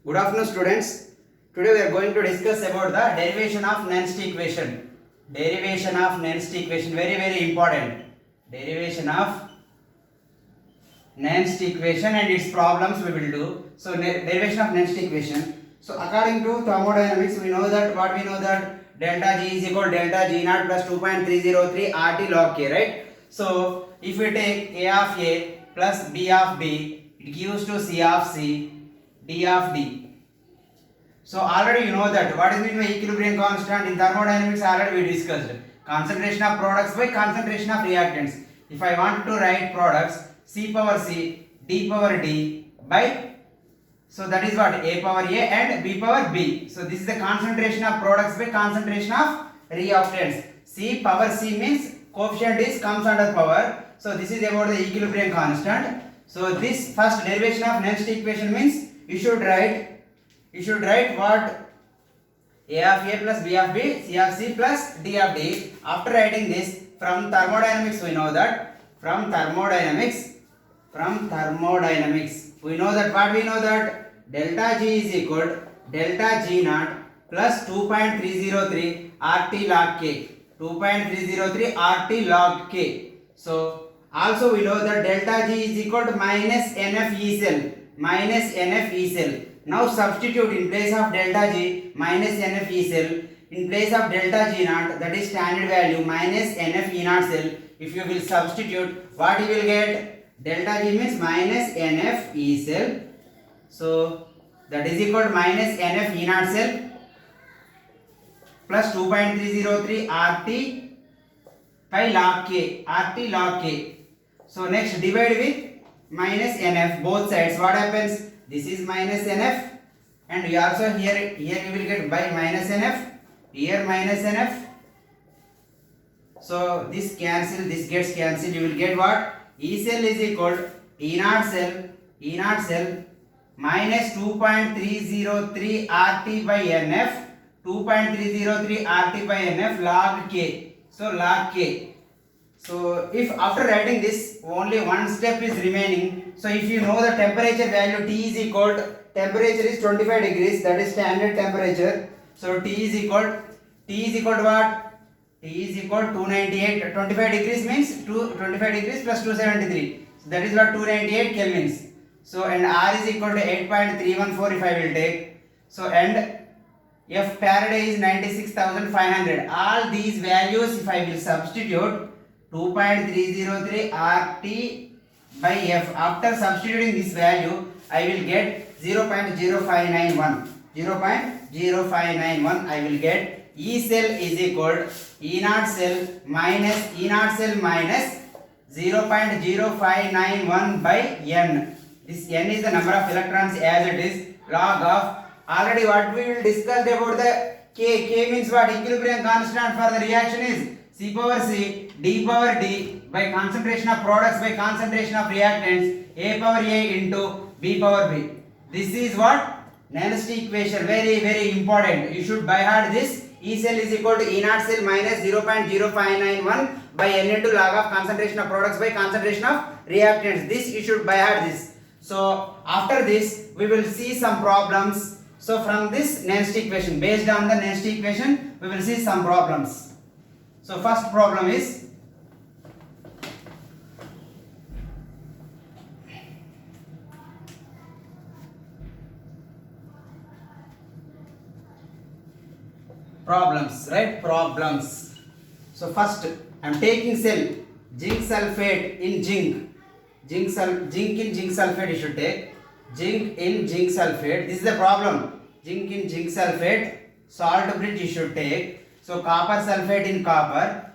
Good afternoon, students. Today we are going to discuss about the derivation of Nernst equation. Derivation of Nernst equation, very important. Derivation of Nernst equation and its problems we will do. So derivation of Nernst equation. So according to thermodynamics, we know that delta G is equal to delta G naught plus 2.303 RT log K, right? So if we take A of A plus B of B, it gives to C of C, D of D. So already you know that what is meant by equilibrium constant in thermodynamics. Already we discussed concentration of products by concentration of reactants. If I want to write products, C power C, D power D by, so that is what, A power A and B power B. So this is the concentration of products by concentration of reactants. C power C means coefficient is comes under power. So this is about the equilibrium constant. So this first derivation of Nernst equation means you should write what, A of A plus B of B, C of C plus D of D. After writing this, from thermodynamics we know that, we know that delta G is equal to delta G naught plus 2.303 RT log K. 2.303 RT log K. So also we know that delta G is equal to minus NF E cell. Now substitute in place of delta G minus NF E cell, in place of delta G naught, that is standard value, minus NF E naught cell. If you will substitute, what you will get? Delta G means minus NF E cell. So that is equal to minus NF E naught cell plus 2.303 RT by log K, RT log K. So next divide with minus NF both sides. What happens? This is minus NF, and we also here you will get by minus NF, here minus NF. So this cancel, this gets cancelled. You will get what? E cell is equal to E naught cell minus 2.303 RT by NF, 2.303 RT by NF log K. So log K. So if after writing this only one step is remaining, so if you know the temperature value, T is equal to, temperature is 25 degrees, that is standard temperature. So T is equal to what? T is equal to 298, 25 degrees means 25 degrees plus 273. So that is what 298 kelvins. So and R is equal to 8.314 if I will take. So and F Faraday is 96,500. All these values if I will substitute, 2.303 RT by F. After substituting this value, I will get 0.0591. 0.0591 I will get. E cell is equal to E naught cell minus 0.0591 by N. This N is the number of electrons as it is, log of. Already what we will discuss about the K. K means what? Equilibrium constant for the reaction is C power C, D power D by concentration of products by concentration of reactants, A power A into B power B. This is what? Nernst equation. Very important. You should by heart this. E cell is equal to E naught cell minus 0.0591 by N into log of concentration of products by concentration of reactants. This you should by heart this. So after this we will see some problems. So from this Nernst equation, based on the Nernst equation, we will see some problems. So first problem is problems, right? Problems. So first I am taking cell zinc sulfate in zinc. Zinc in zinc sulfate you should take. Zinc in zinc sulfate. This is the problem. Zinc in zinc sulfate. Salt bridge you should take. So copper sulfate in copper.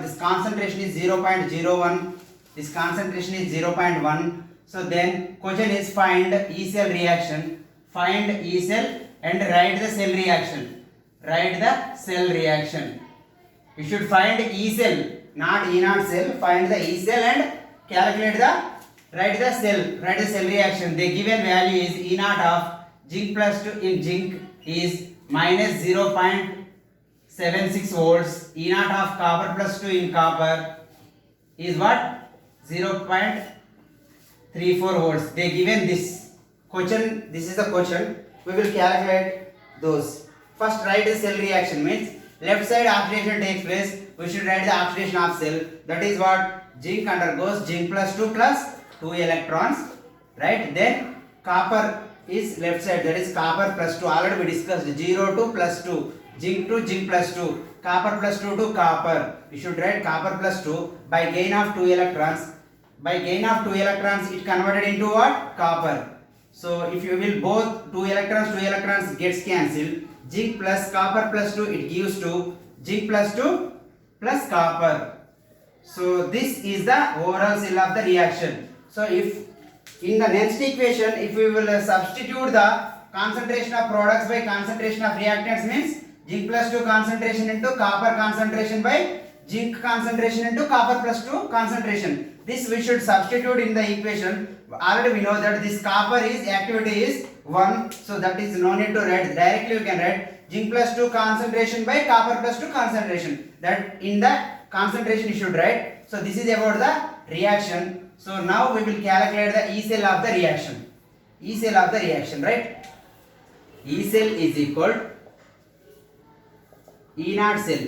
This concentration is 0.01. This concentration is 0.1. So then question is find E cell reaction. Find E cell and write the cell reaction. You should find E cell, not E naught cell. Find the E cell and calculate write the cell reaction. The given value is E naught of zinc plus 2 in zinc is minus 0.76 volts. E naught of copper plus 2 in copper is what? 0.34 volts. They given this question, this is the question. We will calculate those. First write the cell reaction, means left side oxidation takes place. We should write the oxidation of cell. That is what zinc undergoes zinc plus 2 electrons, right? Then copper is left side, that is copper plus 2. Already we discussed 0 to plus 2, zinc to zinc plus 2, copper plus 2 to copper. We should write copper plus 2 by gain of 2 electrons. By gain of 2 electrons, it converted into what? Copper. So if you will both 2 electrons gets cancelled. Zinc plus copper plus 2, it gives to zinc plus 2 plus copper. So this is the overall cell of the reaction. So if in the next equation, if we will substitute the concentration of products by concentration of reactants, means zinc plus 2 concentration into copper concentration by zinc concentration into copper plus 2 concentration. This we should substitute in the equation. Already we know that this copper is activity is 1, so that is no need to write. Directly you can write zinc plus 2 concentration by copper plus 2 concentration. That in the concentration you should write. So this is about the reaction. So now we will calculate the E cell of the reaction. E cell of the reaction, right? E cell is equal E naught cell.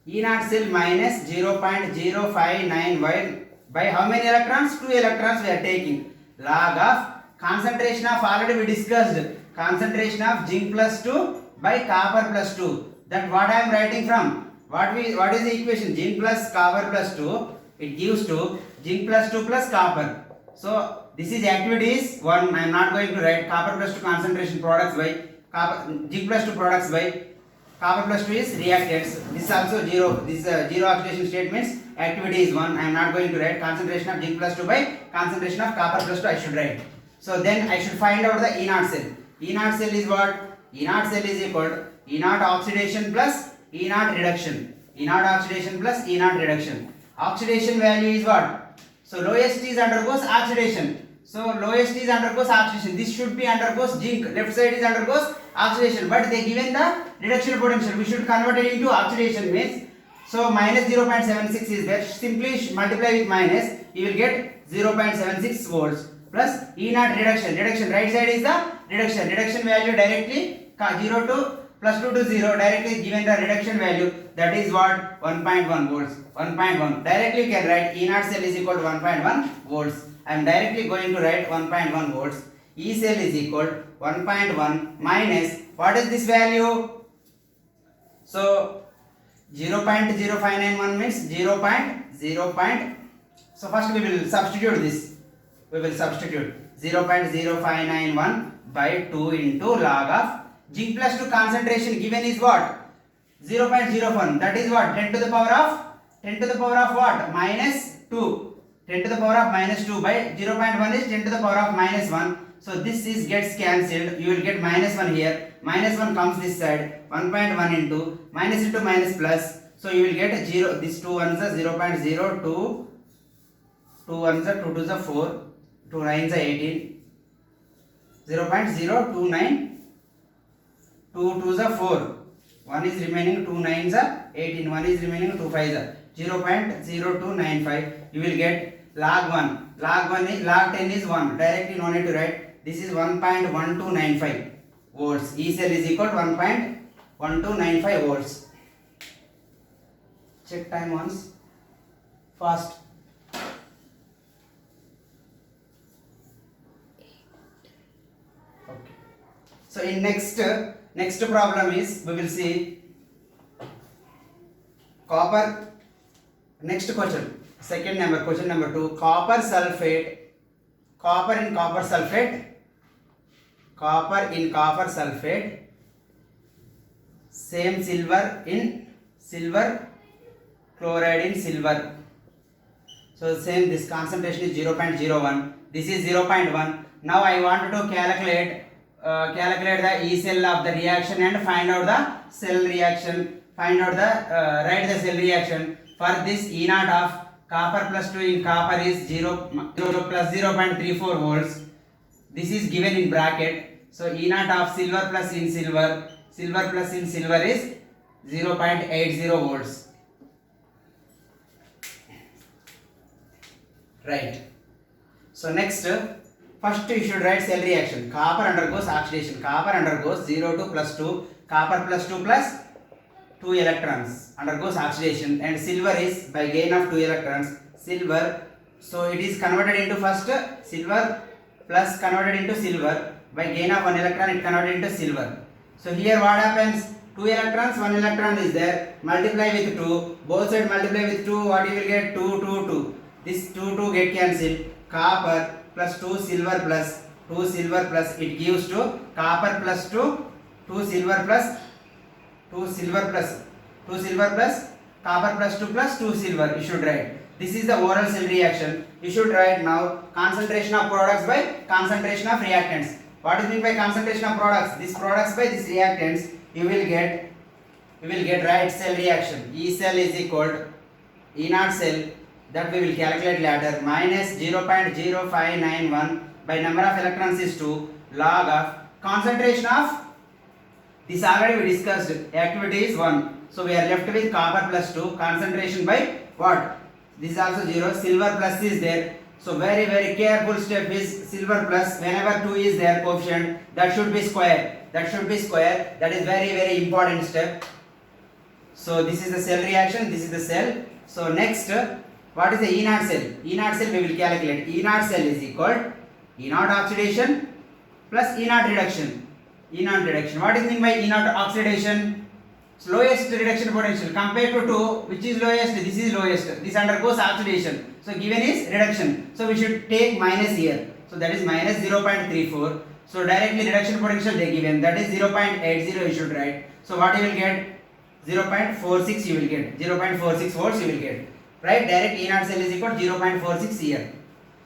E naught cell minus 0.0591 by how many electrons? 2 electrons we are taking. Log of concentration of, already we discussed, concentration of zinc plus 2 by copper plus 2. That what I am writing from? What is the equation? Zinc plus copper plus 2, it gives to zinc plus 2 plus copper. So this is activity is 1. I am not going to write copper plus 2 concentration products by copper, zinc plus 2 products by copper plus 2 is reactants. This is also 0. This zero oxidation state means activity is 1. I am not going to write concentration of zinc plus 2 by concentration of copper plus 2 I should write. So then I should find out the E naught cell. E naught cell is what? E naught cell is equal to E naught oxidation plus E naught reduction. E naught oxidation plus E naught reduction. Oxidation value is what? So lowest is undergoes oxidation. So lowest is undergoes oxidation. This should be undergoes zinc. Left side is undergoes oxidation. But they given the reduction potential. We should convert it into oxidation, means. So minus 0.76 is there. Simply multiply with minus. You will get 0.76 volts. Plus E naught reduction. Reduction. Right side is the reduction. Reduction value directly 0 to plus 2 to 0. Directly given the reduction value. That is what? 1.1 volts. 1.1. Directly you can write E naught cell is equal to 1.1 volts. I am directly going to write 1.1 volts. E cell is equal to 1.1 minus, what is this value? So 0.0591 means 0.0. So first we will substitute this. We will substitute 0.0591 by 2 into log of zinc plus 2 concentration given is what? 0.01. That is what? 10 to the power of what? Minus 2. 10 to the power of minus 2 by 0.1 is 10 to the power of minus 1. So this is gets cancelled. You will get minus 1 here. Minus 1 comes this side. 1.1 into minus plus. So you will get 0. This 2 ones are 0.02. 2 ones are 2 2s are 4. 2 9s are 18. 0.029. 2 2s are 4. 1 is remaining. 2 9s are 18. 1 is remaining. 2 5s are 0.0295. You will get log 1. Log 10 is 1. Directly no need to write. This is 1.1295 volts. E cell is equal to 1.1295 volts. Check time once. Fast. Okay. So in next problem is, we will see copper. Next question. Second number, question number 2. Copper sulfate. Copper in copper sulfate. Copper in copper sulfate. Same silver in silver. Chloride in silver. So same, this concentration is 0.01. This is 0.1. Now I want to calculate the E cell of the reaction and find out the cell reaction. Find out the write the cell reaction. For this E naught of copper plus 2 in copper is 0 plus 0.34 volts. This is given in bracket. So E naught of silver plus in silver is 0.80 volts. Right. So next First you should write cell reaction. Copper undergoes oxidation. Copper undergoes 0 to plus 2. Copper plus 2 plus 2 electrons undergoes oxidation, and silver is by gain of 2 electrons. Silver, so it is converted into first silver plus converted into silver. By gain of 1 electron it converted into silver. So here what happens? 2 electrons, 1 electron is there. Multiply with 2. Both sides multiply with 2. What you will get? 2, 2, 2. This 2, 2 get cancelled. Copper plus 2 silver plus 2 silver plus it gives to copper plus 2 2 silver plus 2 silver plus 2 silver plus copper plus 2 plus 2 silver. You should write. This is the oral cell reaction. You should write now concentration of products by concentration of reactants. What is meant by concentration of products? These products by these reactants. You will get right cell reaction. E cell is equal to E naught cell, that we will calculate later, minus 0.0591 by number of electrons is 2 log of concentration of, this already we discussed, activity is 1. So we are left with copper plus 2, concentration by what? This is also 0, silver plus is there. So very careful step is silver plus, whenever 2 is there coefficient, that should be square. That is very important step. So this is the cell reaction, this is the cell. So next, what is the E naught cell? E naught cell we will calculate. E naught cell is equal to E naught oxidation plus E naught reduction. E naught reduction. What is meant by E naught oxidation? Lowest reduction potential compared to 2, which is lowest? This is lowest. This undergoes oxidation. So given is reduction. So we should take minus here. So that is minus 0.34. So directly reduction potential they given, that is 0.80 you should write. So what you will get? 0.46 you will get. 0.46 volts you will get. Right? Direct E naught cell is equal to 0.46 here.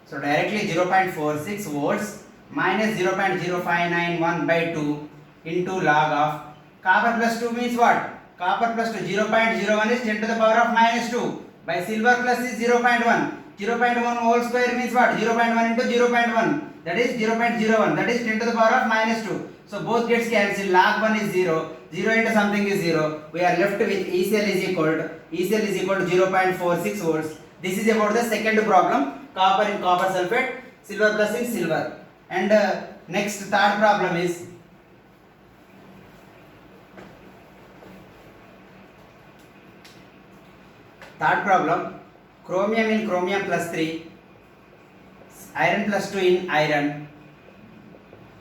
So directly 0.46 volts minus 0.0591 by 2 into log of copper plus 2 means what? Copper plus 2, 0.01 is 10 to the power of minus 2 by silver plus is 0.1. 0.1 whole square means what? 0.1 into 0.1, that is 0.01, that is 10 to the power of minus 2. So both gets cancelled. Log 1 is 0. 0 into something is 0. We are left with E cell is equal to 0.46 volts. This is about the second problem. Copper in copper sulfate, silver plus in silver. And next third problem is chromium in chromium plus 3, iron plus 2 in iron.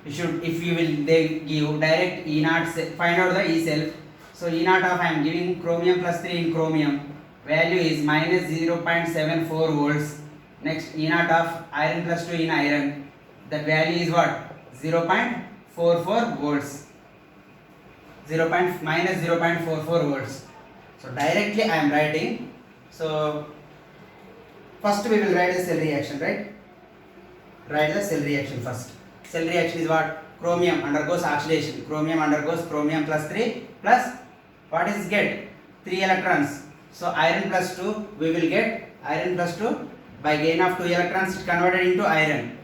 You should, if you will, they give direct E naught, find out the E cell. So E naught of, I am giving chromium plus 3 in chromium, value is minus 0.74 volts. Next E naught of iron plus 2 in iron, that value is what? 0.44 volts. Minus 0.44 volts. So directly I am writing. So first we will write the cell reaction, right? Write the cell reaction first. Cell reaction is what? Chromium undergoes oxidation. Chromium undergoes chromium plus 3 plus what is get? 3 electrons. So iron plus 2, we will get iron plus 2 by gain of 2 electrons converted into iron.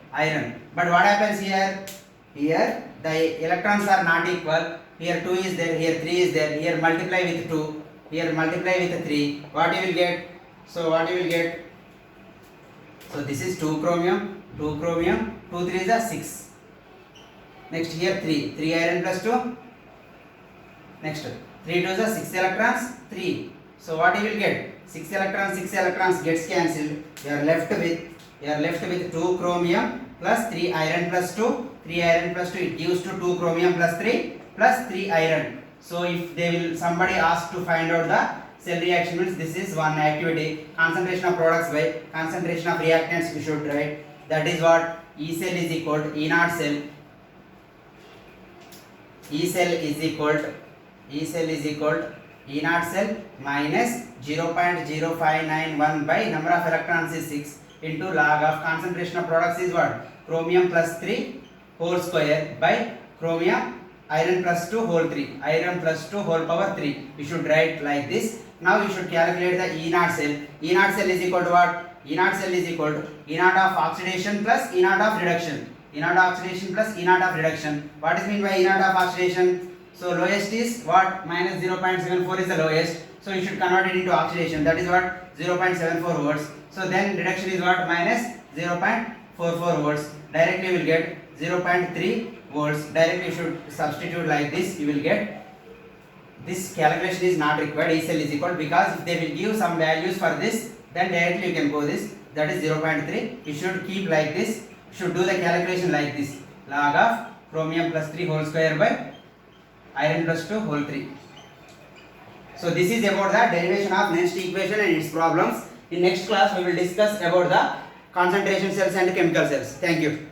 But what happens here? Here the electrons are not equal. Here 2 is there, here 3 is there. Here multiply with 2, here multiply with 3. What you will get? So what you will get? So this is 2 chromium, 2 3 is a 6. Next here 3 iron plus 2. Next 3 2 is a 6 electrons, 3. So what you will get? 6 electrons gets cancelled. You are left with 2 chromium plus 3 iron plus 2. 3 iron plus 2 it gives to 2 chromium plus 3 plus 3 iron. So if they will, somebody ask to find out the cell reaction, means this is one activity. Concentration of products by concentration of reactants we should write. That is what? E cell is equal to E naught cell. E cell is equal to E naught cell minus 0.0591 by number of electrons is 6 into log of concentration of products is what? Chromium plus 3 whole square by chromium iron plus 2 whole 3. Iron plus 2 whole power 3. We should write like this. Now we should calculate the E naught cell. E naught cell is equal to what? E naught cell is equal to E naught of oxidation plus E naught of reduction. E naught oxidation plus E naught of reduction. What is meant by E naught of oxidation? So lowest is what? Minus 0.74 is the lowest. So you should convert it into oxidation. That is what? 0.74 volts. So then reduction is what? Minus 0.44 44 volts. Directly you will get 0.3 volts. Directly you should substitute like this. You will get, this calculation is not required. E cell is equal, because if they will give some values for this, then directly you can go this, that is 0.3. You should keep like this. You should do the calculation like this, log of chromium plus 3 whole square by iron plus 2 whole 3. So this is about the derivation of Nernst equation and its problems. In next class we will discuss about the concentration cells and chemical cells. Thank you.